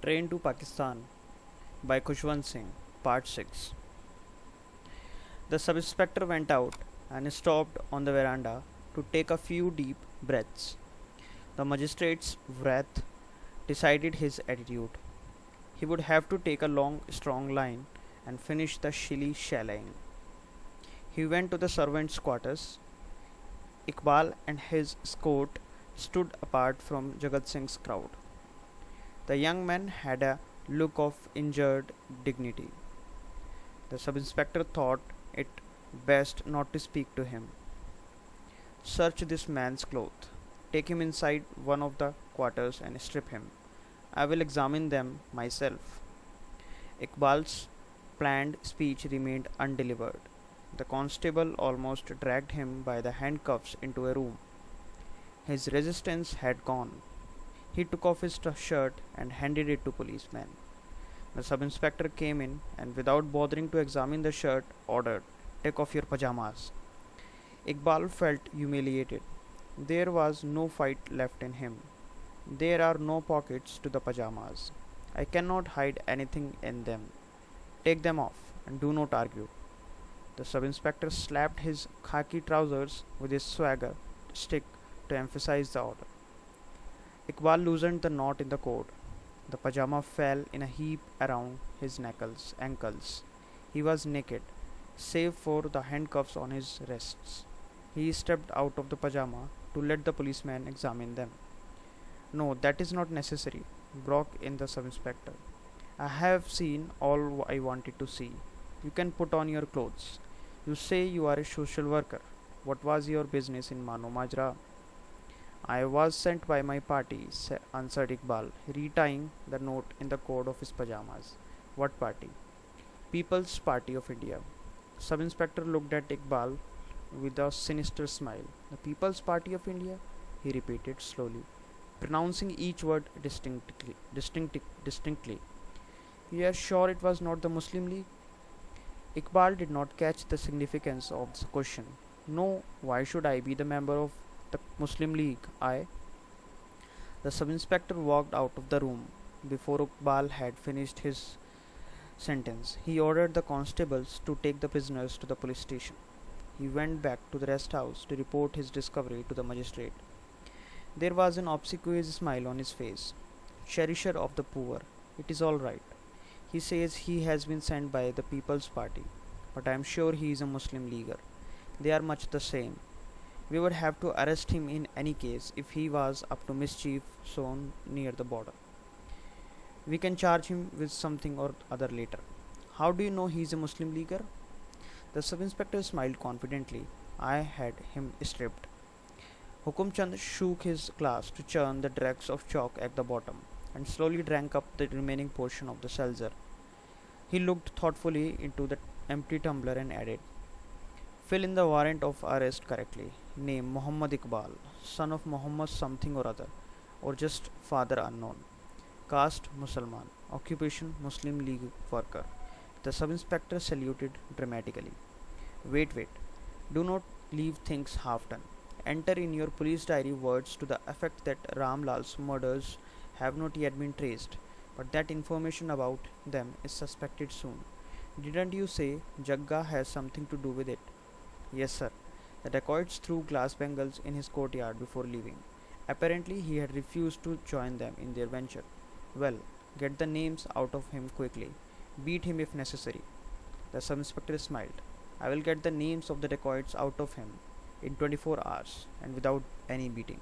Train to Pakistan by Khushwant Singh, Part 6. The sub inspector went out and stopped on the veranda to take a few deep breaths. The magistrate's wrath decided his attitude. He would have to take a long, strong line and finish the shilly shallying. He went to the servants' quarters. Iqbal and his escort stood apart from Jagat Singh's crowd. The young man had a look of injured dignity. The sub inspector thought it best not to speak to him. Search this man's clothes. Take him inside one of the quarters and strip him. I will examine them myself. Iqbal's planned speech remained undelivered. The constable almost dragged him by the handcuffs into a room. His resistance had gone. He took off his shirt and handed it to policeman. The sub inspector came in and without bothering to examine the shirt ordered, "Take off your pajamas." Iqbal felt humiliated. There was no fight left in him. There are no pockets to the pajamas. I cannot hide anything in them. Take them off and do not argue. The sub inspector slapped his khaki trousers with his swagger stick to emphasize the order. Iqbal loosened the knot in the coat. The pajama fell in a heap around his ankles. He was naked, save for the handcuffs on his wrists. He stepped out of the pajama to let the policeman examine them. "No, that is not necessary," broke in the sub inspector. "I have seen all I wanted to see. You can put on your clothes. You say you are a social worker. What was your business in Mano Majra?" "I was sent by my party," answered Iqbal, retying the note in the cord of his pajamas. "What party?" "People's Party of India." Sub Inspector looked at Iqbal with a sinister smile. "The People's Party of India?" he repeated slowly, pronouncing each word distinctly. "You are sure it was not the Muslim League?" Iqbal did not catch the significance of the question. "No, why should I be the member of the Muslim League? The sub inspector walked out of the room before Iqbal had finished his sentence. He ordered the constables to take the prisoners to the police station. He went back to the rest house to report his discovery to the magistrate. There was an obsequious smile on his face. "Cherisher of the poor. It is all right. He says he has been sent by the People's Party, but I am sure he is a Muslim Leaguer. They are much the same. We would have to arrest him in any case if he was up to mischief so near the border. We can charge him with something or other later." "How do you know he is a Muslim Leaguer?" The sub inspector smiled confidently. "I had him stripped." Hukum Chand shook his glass to churn the dregs of chalk at the bottom and slowly drank up the remaining portion of the seltzer. He looked thoughtfully into the empty tumbler and added, "Fill in the warrant of arrest correctly. Name Muhammad Iqbal, son of Muhammad something or other, or just father unknown. Caste Musalman. Occupation Muslim League worker." The sub inspector saluted dramatically. Wait. Do not leave things half done. Enter in your police diary words to the effect that Ramlal's murders have not yet been traced, but that information about them is suspected soon. Didn't you say Jagga has something to do with it?" "Yes, sir. The dacoits threw glass bangles in his courtyard before leaving. Apparently, he had refused to join them in their venture. Well, get the names out of him quickly. Beat him if necessary." The sub inspector smiled. "I will get the names of the dacoits out of him in 24 hours and without any beating."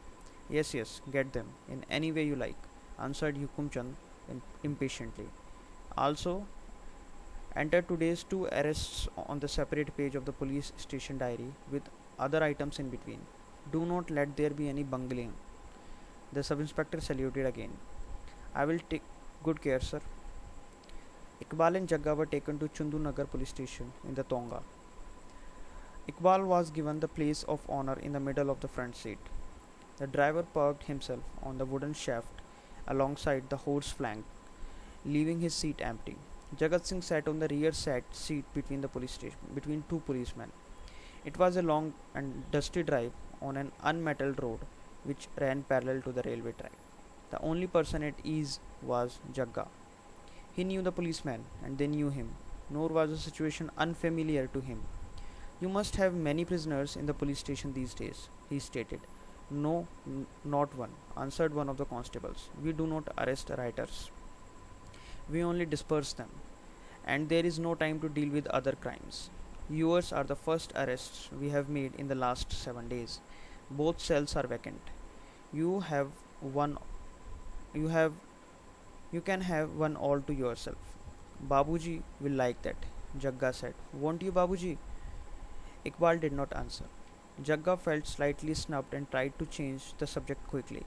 Yes, get them in any way you like," answered Hukumchand impatiently. "Also, enter today's 2 arrests on the separate page of the police station diary with other items in between. Do not let there be any bungling." The sub inspector saluted again. "I will take good care, sir." Iqbal and Jagga were taken to Chundu Nagar police station in the Tonga. Iqbal was given the place of honor in the middle of the front seat. The driver parked himself on the wooden shaft alongside the horse flank, leaving his seat empty. Jagat Singh sat on the rear seat between 2 policemen. It was a long and dusty drive on an unmetalled road which ran parallel to the railway track. The only person at ease was Jagga. He knew the policeman, and they knew him, nor was the situation unfamiliar to him. You must have many prisoners in the police station these days, he stated. No, not one, answered one of the constables. We do not arrest rioters. We only disperse them, and there is no time to deal with other crimes. Yours are the first arrests we have made in the last 7 days. Both cells are vacant. You have one you have you can have one all to yourself. Babuji will like that, Jagga said. Won't you, Babuji? Iqbal did not answer. Jagga felt slightly snubbed and tried to change the subject quickly.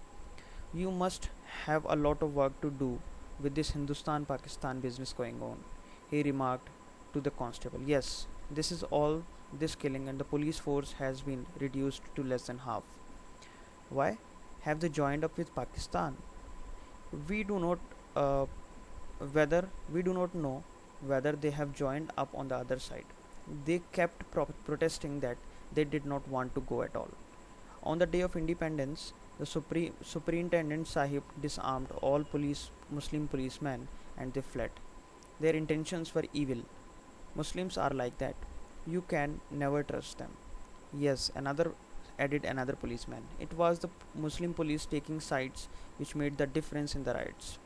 You must have a lot of work to do with this Hindustan Pakistan business going on, he remarked to the constable. Yes, this is all this killing, and the police force has been reduced to less than half. Why? Have they joined up with Pakistan? We do not uh, we do not know whether they have joined up on the other side. They kept protesting that they did not want to go at all. On the day of independence, the Superintendent Sahib disarmed all Muslim policemen and they fled. Their intentions were evil. Muslims are like that. You can never trust them. Yes, another added another policeman. It was the Muslim police taking sides which made the difference in the riots.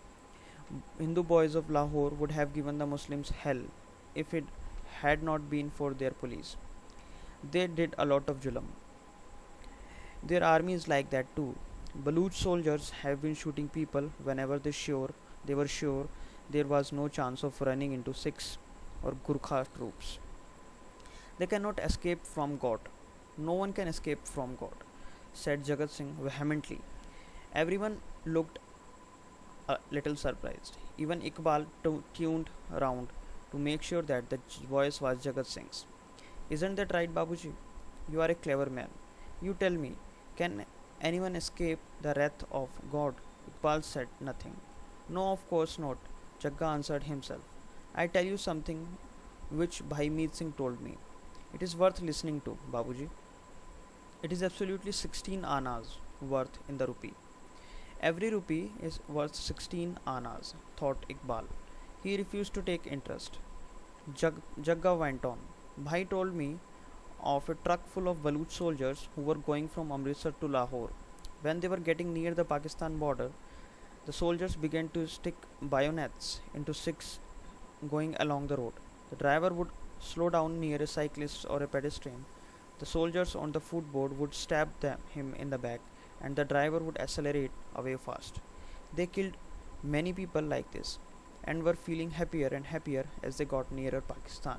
Hindu boys of Lahore would have given the Muslims hell if it had not been for their police. They did a lot of julam. Their army is like that too. Baluch soldiers have been shooting people whenever they were sure there was no chance of running into Sikhs or Gurkha troops. They cannot escape from God. No one can escape from God, said Jagat Singh vehemently. Everyone looked a little surprised. Even Iqbal tuned round to make sure that the voice was Jagat Singh's. Isn't that right, Babuji? You are a clever man. You tell me, can anyone escape the wrath of God? Iqbal said nothing. No, of course not, Jagga answered himself. I tell you something which Bhai Meet Singh told me. It is worth listening to, Babuji. It is absolutely 16 annas worth in the rupee. Every rupee is worth 16 annas, thought Iqbal. He refused to take interest. Jagga went on. Bhai told me of a truck full of Baluch soldiers who were going from Amritsar to Lahore. When they were getting near the Pakistan border, the soldiers began to stick bayonets into Sikhs going along the road. The driver would slow down near a cyclist or a pedestrian. The soldiers on the footboard would stab him in the back, and the driver would accelerate away fast. They killed many people like this and were feeling happier and happier as they got nearer Pakistan.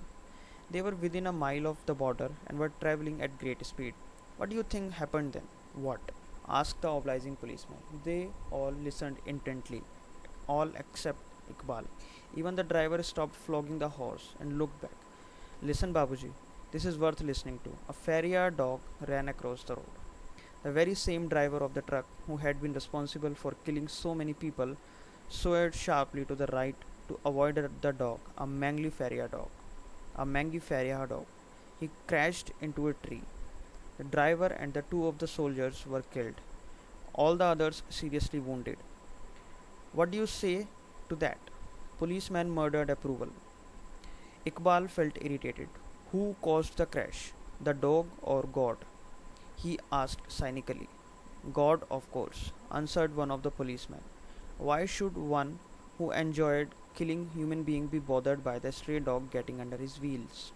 They were within a mile of the border and were traveling at great speed. What do you think happened then? What? Asked the obliging policeman. They all listened intently, all except Iqbal. Even the driver stopped flogging the horse and looked back. Listen, Babuji, this is worth listening to. A farrier dog ran across the road. The very same driver of the truck who had been responsible for killing so many people swerved sharply to the right to avoid the dog, a mangy farrier dog. He crashed into a tree. The driver and the two of the soldiers were killed. All the others seriously wounded. What do you say to that? Policeman murmured approval. Iqbal felt irritated. Who caused the crash? The dog or God? He asked cynically. God, of course, answered one of the policemen. Why should one who enjoyed killing human beings be bothered by the stray dog getting under his wheels?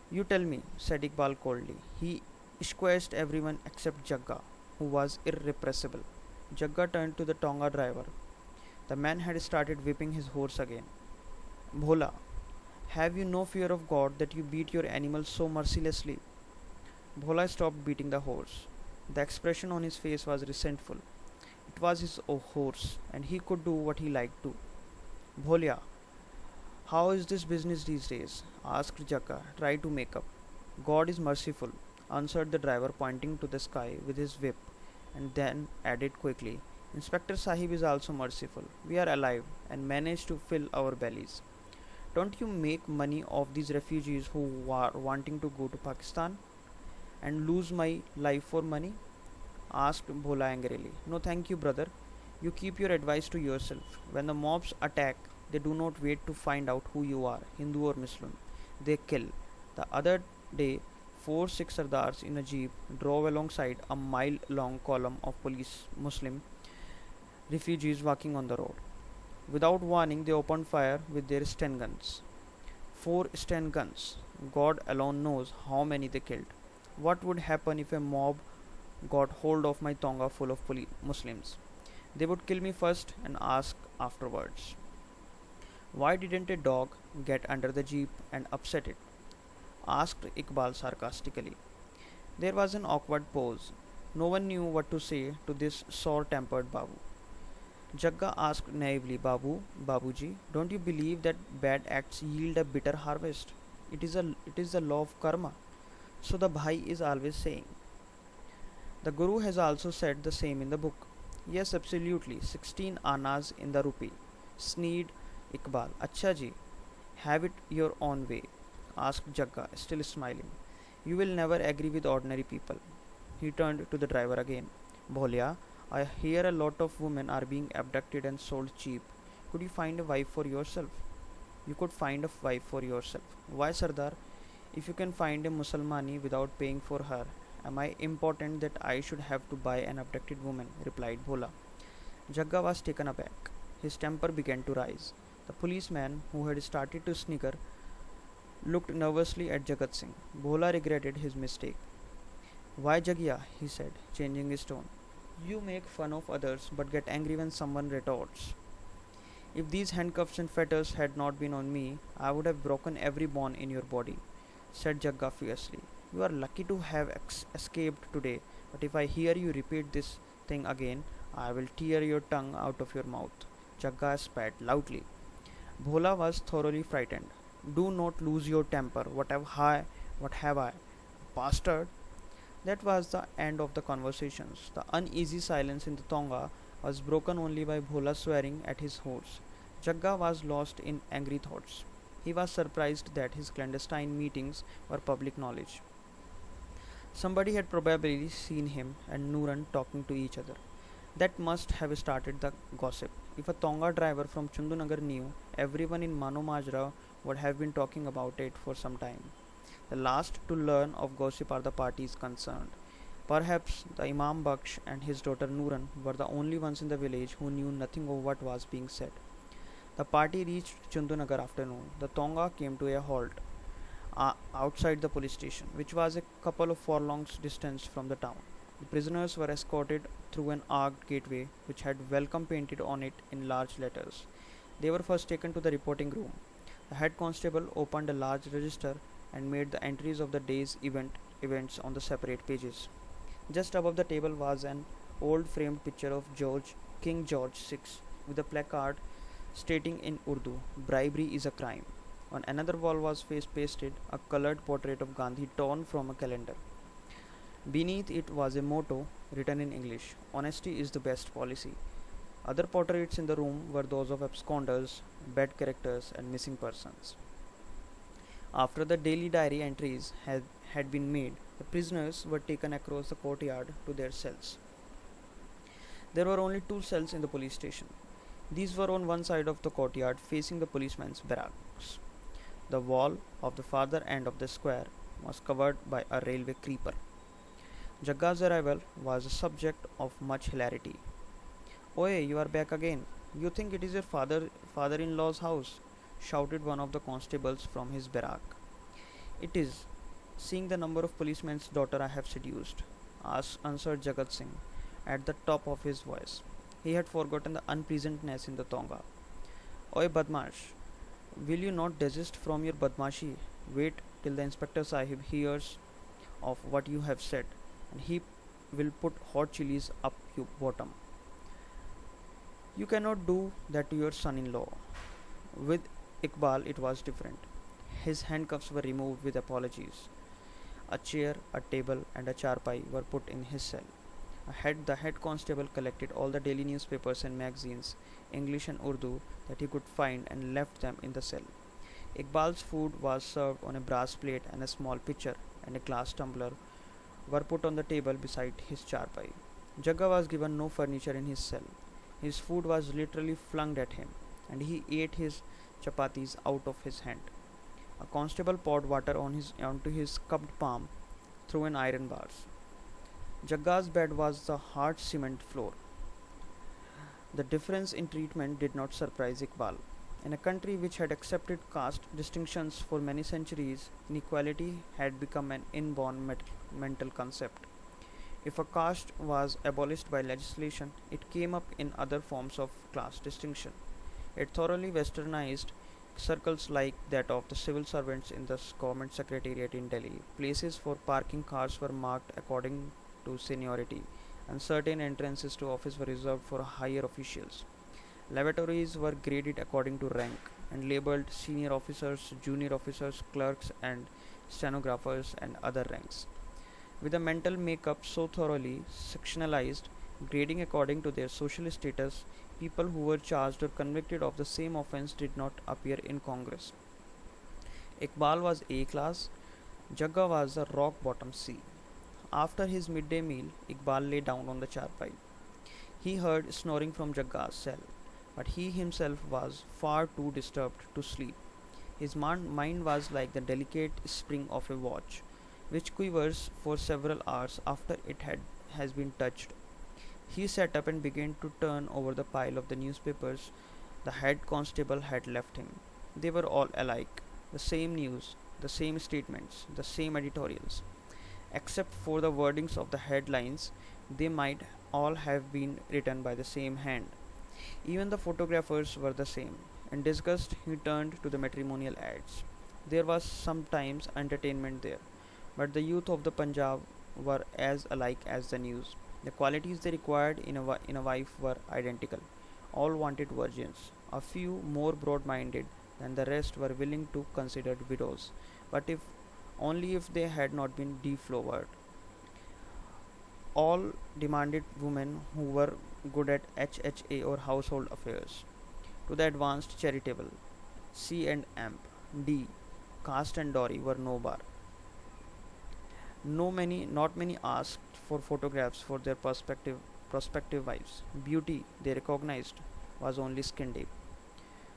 You tell me, said Iqbal coldly. He squashed everyone except Jagga, who was irrepressible. Jagga turned to the Tonga driver. The man had started whipping his horse again. Bhola, have you no fear of God that you beat your animal so mercilessly? Bhola stopped beating the horse. The expression on his face was resentful. It was his horse, and he could do what he liked to. Bholia, how is this business these days? Asked Jagga, try to make up. God is merciful, answered the driver, pointing to the sky with his whip, and then added quickly, Inspector Sahib is also merciful. We are alive and manage to fill our bellies. Don't you make money off these refugees who are wanting to go to Pakistan and lose my life for money? asked Bhola angrily. No, thank you, brother. You keep your advice to yourself. When the mobs attack, they do not wait to find out who you are, Hindu or Muslim. They kill. The other day, four Sikh Sardars in a jeep drove alongside a mile long column of police Muslim refugees walking on the road. Without warning, they opened fire with their Sten guns. Four Sten guns. God alone knows how many they killed. What would happen if a mob got hold of my Tonga full of Muslims? They would kill me first and ask afterwards. Why didn't a dog get under the jeep and upset it? Asked Iqbal sarcastically. There was an awkward pause. No one knew what to say to this sore tempered Babu. Jagga asked naively, Babuji, don't you believe that bad acts yield a bitter harvest? It is the law of karma. So the Bhai is always saying. The Guru has also said the same in the book. Yes, absolutely. 16 annas in the rupee. Sneered Iqbal. Acha ji, have it your own way, asked Jagga, still smiling. You will never agree with ordinary people. He turned to the driver again. Bholia, I hear a lot of women are being abducted and sold cheap. Could you find a wife for yourself? You could find a wife for yourself. Why, Sardar? If you can find a Musalmani without paying for her, am I important that I should have to buy an abducted woman? Replied Bhola. Jagga was taken aback. His temper began to rise. The policeman, who had started to snicker, looked nervously at Jagat Singh. Bhola regretted his mistake. Why, Jagya? He said, changing his tone. You make fun of others but get angry when someone retorts. If these handcuffs and fetters had not been on me, I would have broken every bone in your body, said Jagga fiercely. You are lucky to have escaped today, but if I hear you repeat this thing again, I will tear your tongue out of your mouth. Jagga spat loudly. Bhola was thoroughly frightened. Do not lose your temper. What have I? Bastard! That was the end of the conversations. The uneasy silence in the Tonga was broken only by Bhola swearing at his horse. Jagga was lost in angry thoughts. He was surprised that his clandestine meetings were public knowledge. Somebody had probably seen him and Nooran talking to each other. That must have started the gossip. If a Tonga driver from Chundunagar knew, everyone in Mano Majra would have been talking about it for some time. The last to learn of gossip are the parties concerned. Perhaps the Imam Baksh and his daughter Nooran were the only ones in the village who knew nothing of what was being said. The party reached Chundunagar afternoon. The Tonga came to a halt outside the police station, which was a couple of furlongs distance from the town. The prisoners were escorted through an arched gateway which had welcome painted on it in large letters. They were first taken to the reporting room. The head constable opened a large register and made the entries of the day's events on the separate pages. Just above the table was an old framed picture of King George VI, with a placard stating in Urdu, "Bribery is a crime." On another wall was face pasted a colored portrait of Gandhi torn from a calendar. Beneath it was a motto written in English, "Honesty is the best policy." Other portraits in the room were those of absconders, bad characters, and missing persons. After the daily diary entries had been made, the prisoners were taken across the courtyard to their cells. There were only two cells in the police station. These were on one side of the courtyard facing the policeman's barracks. The wall of the farther end of the square was covered by a railway creeper. Jagga's arrival was a subject of much hilarity. "Oye, you are back again. You think it is your father-in-law's house?" shouted one of the constables from his barrack. "It is, seeing the number of policemen's daughter I have seduced," answered Jagat Singh at the top of his voice. He had forgotten the unpleasantness in the Tonga. "Oi, Badmash, will you not desist from your Badmashi? Wait till the Inspector Sahib hears of what you have said, and he will put hot chilies up your bottom." "You cannot do that to your son-in-law." With Iqbal it was different. His handcuffs were removed with apologies. A chair, a table, and a charpai were put in his cell. The head constable collected all the daily newspapers and magazines, English and Urdu, that he could find and left them in the cell. Iqbal's food was served on a brass plate, and a small pitcher and a glass tumbler were put on the table beside his charpai. Jagga was given no furniture in his cell. His food was literally flung at him, and he ate his chapatis out of his hand. A constable poured water onto his cupped palm through an iron bars. Jagga's bed was the hard cement floor. The difference in treatment did not surprise Iqbal. In a country which had accepted caste distinctions for many centuries, inequality had become an inborn mental concept. If a caste was abolished by legislation, it came up in other forms of class distinction. It thoroughly westernized circles like that of the civil servants in the government secretariat in Delhi. Places for parking cars were marked according to seniority, and certain entrances to office were reserved for higher officials. Lavatories were graded according to rank and labeled senior officers, junior officers, clerks, and stenographers, and other ranks. With a mental makeup so thoroughly sectionalized, grading according to their social status, people who were charged or convicted of the same offense did not appear in Congress. Iqbal was A class, Jagga was the rock bottom C. After his midday meal, Iqbal lay down on the charpai. He heard snoring from Jagga's cell, but he himself was far too disturbed to sleep. His mind was like the delicate spring of a watch, which quivers for several hours after has been touched. He sat up and began to turn over the pile of the newspapers the head constable had left him. They were all alike, the same news, the same statements, the same editorials. Except for the wordings of the headlines, they might all have been written by the same hand. Even the photographers were the same. In disgust, he turned to the matrimonial ads. There was sometimes entertainment there, but the youth of the Punjab were as alike as the news. The qualities they required in a wife were identical. All wanted virgins. A few, more broad minded than the rest, were willing to consider widows, but if only if they had not been deflowered. All demanded women who were good at HHA or household affairs. To the advanced charitable, C and AMP, D, caste and dowry were no bar. Not many asked for photographs for their prospective wives. Beauty, they recognized, was only skin deep.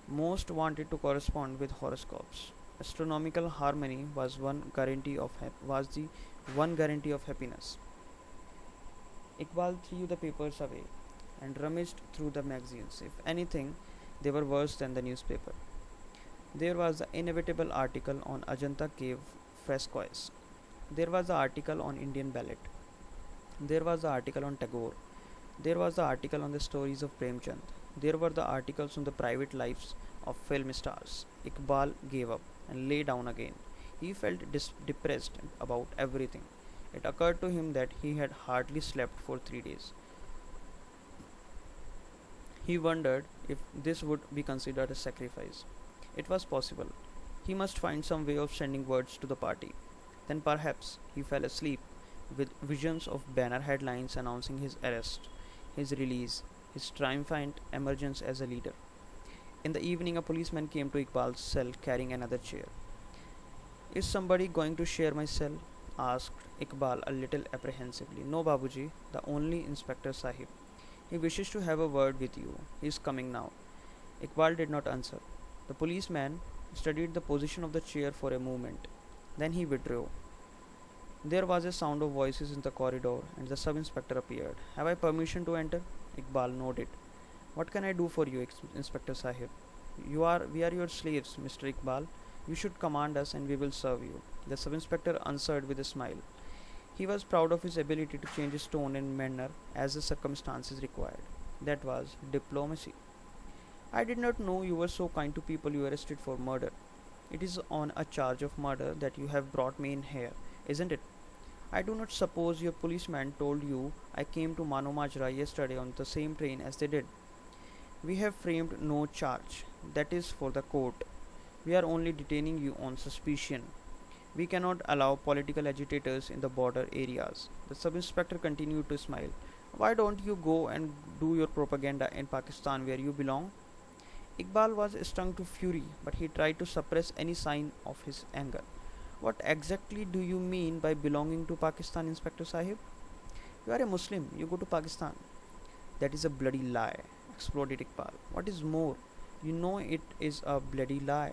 Most wanted to correspond with horoscopes. Astronomical harmony was the one guarantee of happiness. Iqbal threw the papers away and rummaged through the magazines. If anything, they were worse than the newspaper. There was the inevitable article on Ajanta cave frescoes. There was the article on Indian ballet. There was the article on Tagore. There was the article on the stories of Premchand. There were the articles on the private lives of film stars. Iqbal gave up and lay down again. He felt depressed about everything. It occurred to him that he had hardly slept for 3 days. He wondered if this would be considered a sacrifice. It was possible. He must find some way of sending words to the party. Then perhaps he fell asleep with visions of banner headlines announcing his arrest, his release, his triumphant emergence as a leader. In the evening, a policeman came to Iqbal's cell carrying another chair. Is somebody going to share my cell? Asked Iqbal a little apprehensively. No, Babuji, the only Inspector Sahib. He wishes to have a word with you. He is coming now. Iqbal did not answer. The policeman studied the position of the chair for a moment. Then he withdrew. There was a sound of voices in the corridor, and the sub-inspector appeared. Have I permission to enter? Iqbal nodded. What can I do for you, Inspector Sahib? We are your slaves, Mr. Iqbal. You should command us and we will serve you. The sub-inspector answered with a smile. He was proud of his ability to change his tone and manner as the circumstances required. That was diplomacy. I did not know you were so kind to people you arrested for murder. It is on a charge of murder that you have brought me in here, isn't it? I do not suppose your policeman told you I came to Mano Majra yesterday on the same train as they did. We have framed no charge. That is for the court. We are only detaining you on suspicion. We cannot allow political agitators in the border areas. The sub-inspector continued to smile. Why don't you go and do your propaganda in Pakistan where you belong? Iqbal was stung to fury, but he tried to suppress any sign of his anger. What exactly do you mean by belonging to Pakistan, Inspector Sahib? You are a Muslim, you go to Pakistan. That is a bloody lie, exploded Iqbal. What is more, you know it is a bloody lie.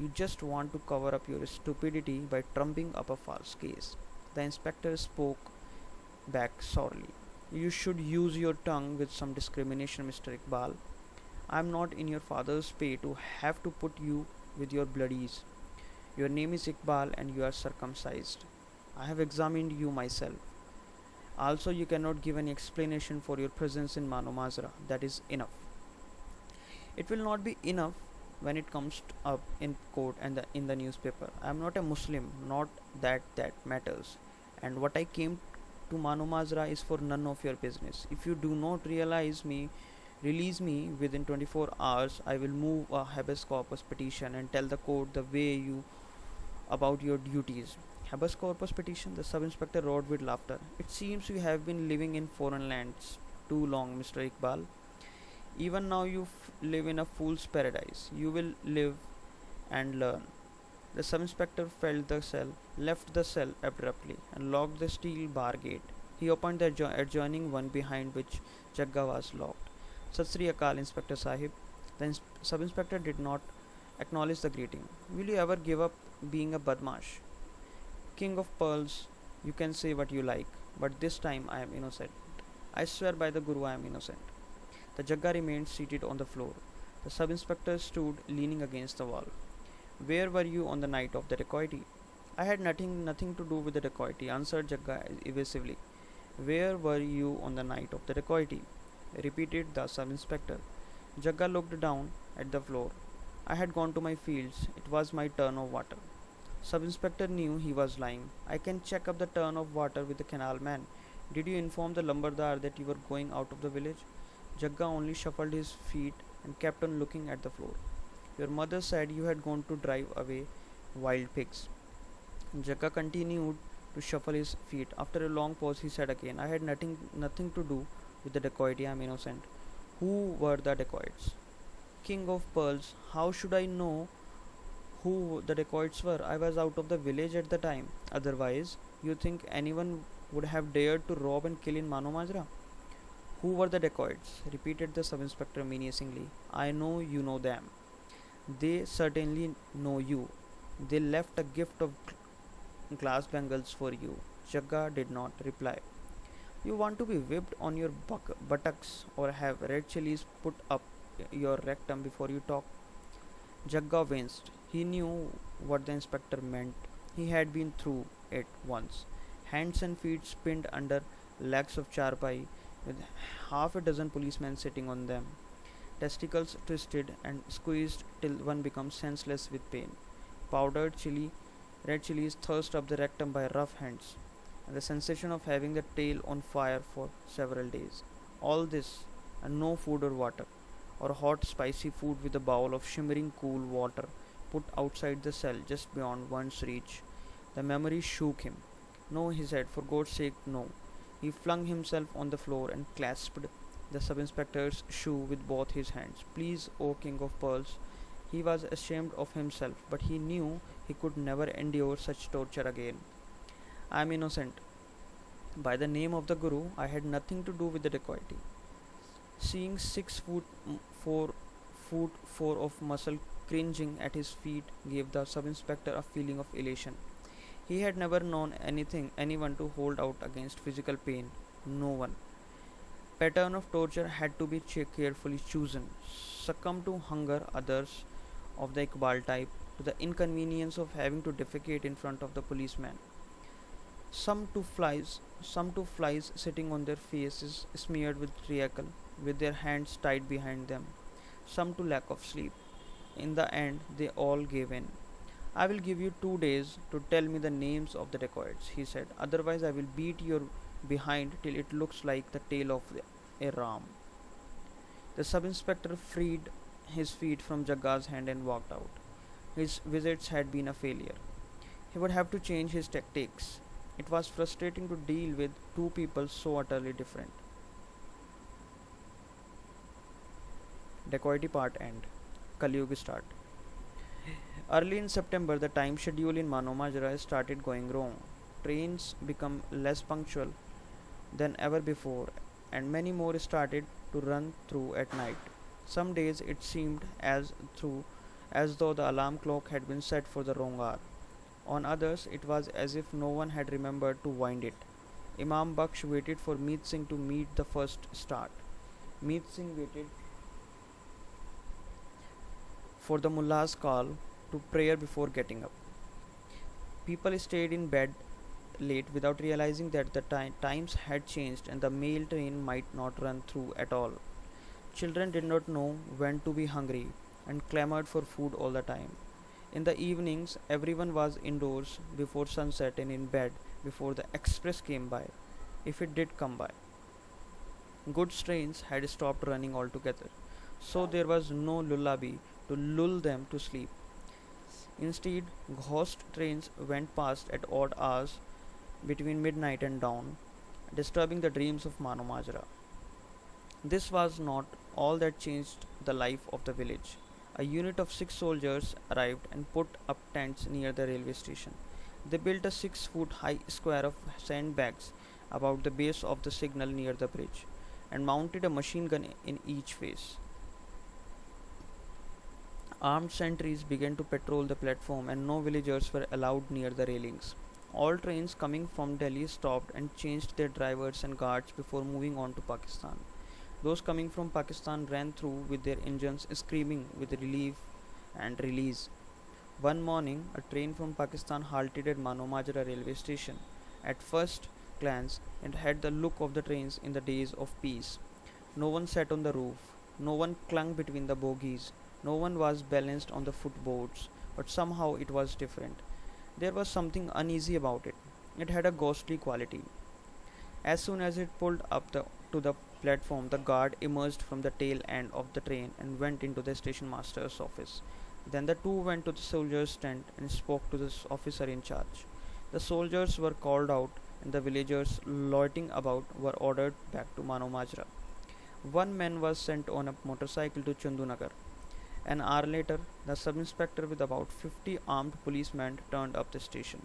You just want to cover up your stupidity by trumping up a false case. The inspector spoke back sourly. You should use your tongue with some discrimination, Mr. Iqbal. I am not in your father's pay to have to put you with your bloodies. Your name is Iqbal and you are circumcised. I have examined you myself. Also, you cannot give any explanation for your presence in Mano Mazra. That is enough. It will not be enough when it comes up in court and in the newspaper. I am not a Muslim, not that matters. And what I came to Mano Mazra is for none of your business. If you do not release me within 24 hours, I will move a habeas corpus petition and tell the court the way you about your duties. Habeas corpus petition? The sub inspector roared with laughter. It seems you have been living in foreign lands too long, Mr. Iqbal. Even now you live in a fool's paradise. You will live and learn. The sub inspector left the cell abruptly, and locked the steel bar gate. He opened the adjoining one behind which Jagga was locked. Sat Sri Akal, Inspector Sahib. The sub inspector did not acknowledge the greeting. Will you ever give up being a badmash? King of pearls, you can say what you like, but this time I am innocent. I swear by the Guru I am innocent. The Jagga remained seated on the floor. The sub inspector stood leaning against the wall. Where were you on the night of the dacoity? I had nothing to do with the dacoity, answered Jagga evasively. Where were you on the night of the dacoity? Repeated the sub inspector. Jagga looked down at the floor. I had gone to my fields. It was my turn of water. Sub inspector knew he was lying. I can check up the turn of water with the canal man. Did you inform the lumberdar that you were going out of the village? Jagga only shuffled his feet and kept on looking at the floor. Your mother said you had gone to drive away wild pigs. Jagga continued to shuffle his feet. After a long pause, he said again, I had nothing to do with the dacoity. I am innocent. Who were the dacoits? King of pearls, how should I know who the dacoits were? I was out of the village at the time. Otherwise, you think anyone would have dared to rob and kill in Mano Majra? Who were the dacoits? Repeated the sub inspector menacingly. I know you know them. They certainly know you. They left a gift of glass bangles for you. Jagga did not reply. You want to be whipped on your buttocks or have red chilies put up your rectum before you talk? Jagga winced. He knew what the inspector meant. He had been through it once. Hands and feet pinned under legs of charpai with half a dozen policemen sitting on them. Testicles twisted and squeezed till one becomes senseless with pain. Red chilies thrust up the rectum by rough hands, and the sensation of having the tail on fire for several days. All this, and no food or water, or hot spicy food with a bowl of shimmering cool water put outside the cell just beyond one's reach. The memory shook him. No, he said, for God's sake, no. He flung himself on the floor and clasped the sub inspector's shoe with both his hands. Please, O King of Pearls. He was ashamed of himself, but he knew he could never endure such torture again. I am innocent. By the name of the Guru, I had nothing to do with the dacoity. Seeing 6'4" of muscle cringing at his feet gave the sub inspector a feeling of elation. He had never known anyone to hold out against physical pain. No one. Pattern of torture had to be carefully chosen. Succumb to hunger, others of the Iqbal type, to the inconvenience of having to defecate in front of the policeman. Some to flies sitting on their faces smeared with treacle, with their hands tied behind them. Some to lack of sleep. In the end, they all gave in. I will give you 2 days to tell me the names of the dacoits, he said. Otherwise, I will beat your behind till it looks like the tail of a ram. The sub inspector freed his feet from Jagga's hand and walked out. His visits had been a failure. He would have to change his tactics. It was frustrating to deal with two people so utterly different. Dacoity Part End. Kaliyug Start. Early in September, the time schedule in Mano Majra started going wrong. Trains become less punctual, than ever before, and many more started to run through at night. Some days it seemed as though the alarm clock had been set for the wrong hour. On others, it was as if no one had remembered to wind it. Imam Baksh waited for Meet Singh to meet the first start. Meet Singh waited for the mullah's call to prayer before getting up. People stayed in bed late without realizing that the times had changed and the mail train might not run through at all. Children did not know when to be hungry and clamored for food all the time. In the evenings, everyone was indoors before sunset and in bed before the express came by, if it did come by. Goods trains had stopped running altogether, so there was no lullaby to lull them to sleep. Instead, ghost trains went past at odd hours between midnight and dawn, disturbing the dreams of Mano Majra. This was not all that changed the life of the village. A unit of 6 soldiers arrived and put up tents near the railway station. They built a 6 foot high square of sandbags about the base of the signal near the bridge and mounted a machine gun in each face. Armed sentries began to patrol the platform and no villagers were allowed near the railings. All trains coming from Delhi stopped and changed their drivers and guards before moving on to Pakistan. Those coming from Pakistan ran through with their engines screaming with relief and release. One morning, a train from Pakistan halted at Mano Majra railway station. At first glance, it had the look of the trains in the days of peace. No one sat on the roof, no one clung between the bogies, no one was balanced on the footboards, but somehow it was different. There was something uneasy about it. It had a ghostly quality. As soon as it pulled up to the platform, the guard emerged from the tail end of the train and went into the station master's office. Then the two went to the soldier's tent and spoke to the officer in charge. The soldiers were called out and the villagers loitering about were ordered back to Mano Majra. One man was sent on a motorcycle to Chandunagar. An hour later, the sub-inspector with about 50 armed policemen turned up the station.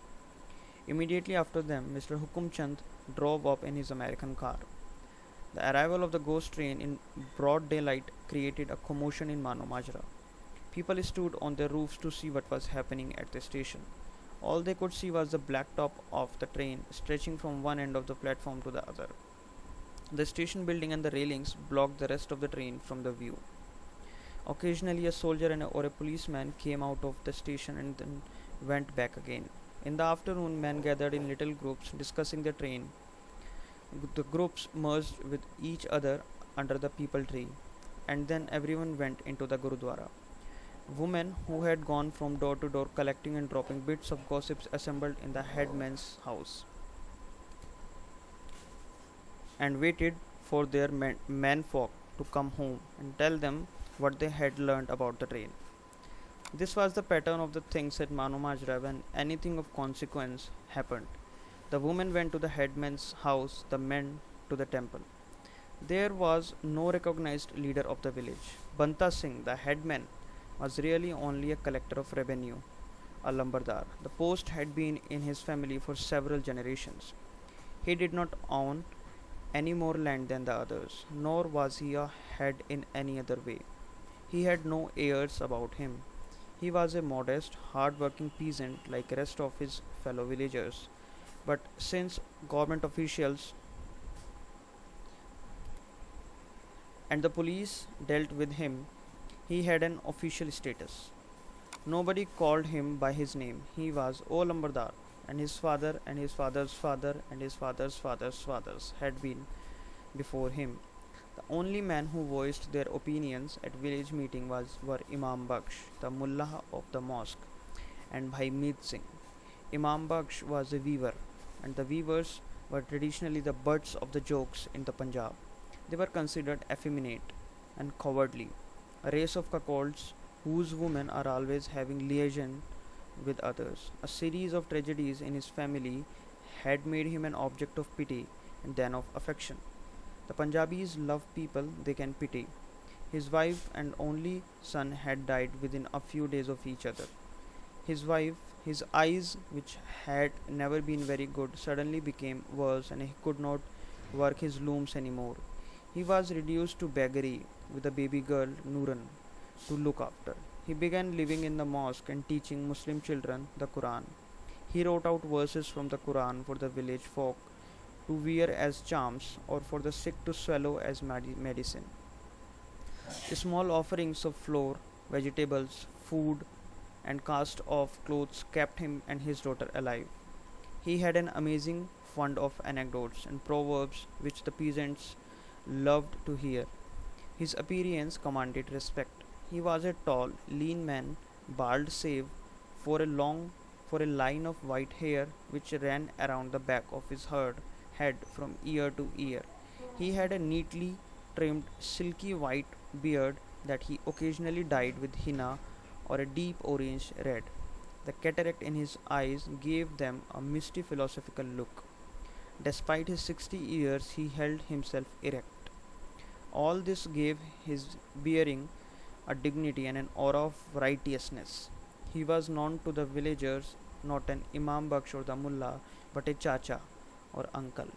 Immediately after them, Mr. Hukum Chand drove up in his American car. The arrival of the ghost train in broad daylight created a commotion in Mano Majra. People stood on their roofs to see what was happening at the station. All they could see was the black top of the train stretching from one end of the platform to the other. The station building and the railings blocked the rest of the train from the view. Occasionally, a soldier or a policeman came out of the station and then went back again. In the afternoon, men gathered in little groups discussing the train. The groups merged with each other under the peepal tree, and then everyone went into the Gurudwara. Women who had gone from door to door collecting and dropping bits of gossips assembled in the headman's house and waited for their menfolk to come home and tell them what they had learned about the train. This was the pattern of the things at Mano Majra when anything of consequence happened. The women went to the headman's house, the men to the temple. There was no recognized leader of the village. Banta Singh, the headman, was really only a collector of revenue, a lumbardar. The post had been in his family for several generations. He did not own any more land than the others, nor was he a head in any other way. He had no heirs about him. He was a modest, hard-working peasant like the rest of his fellow villagers. But since government officials and the police dealt with him, he had an official status. Nobody called him by his name. He was O Lambardar, and his father and his father's father and his father's father's fathers had been before him. The only man who voiced their opinions at village meeting were Imam Baksh, the mullah of the mosque, and Bhai Meet Singh. Imam Baksh was a weaver, and the weavers were traditionally the butts of the jokes in the Punjab. They were considered effeminate and cowardly, a race of cuckolds whose women are always having liaison with others. A series of tragedies in his family had made him an object of pity and then of affection. The Punjabis love people they can pity. His wife and only son had died within a few days of each other. His eyes, which had never been very good, suddenly became worse and he could not work his looms anymore. He was reduced to beggary with a baby girl, Nuran, to look after. He began living in the mosque and teaching Muslim children the Quran. He wrote out verses from the Quran for the village folk to wear as charms or for the sick to swallow as medicine. Small offerings of flour, vegetables, food, and cast off clothes kept him and his daughter alive. He had an amazing fund of anecdotes and proverbs which the peasants loved to hear. His appearance commanded respect. He was a tall, lean man, bald save for a long for a line of white hair which ran around the back of his head from ear to ear. He had a neatly trimmed silky white beard that he occasionally dyed with henna or a deep orange red. The cataract in his eyes gave them a misty philosophical look. Despite his 60 years, he held himself erect. All this gave his bearing a dignity and an aura of righteousness. He was known to the villagers not an Imam Baksh or the Mullah, but a Chacha or uncle.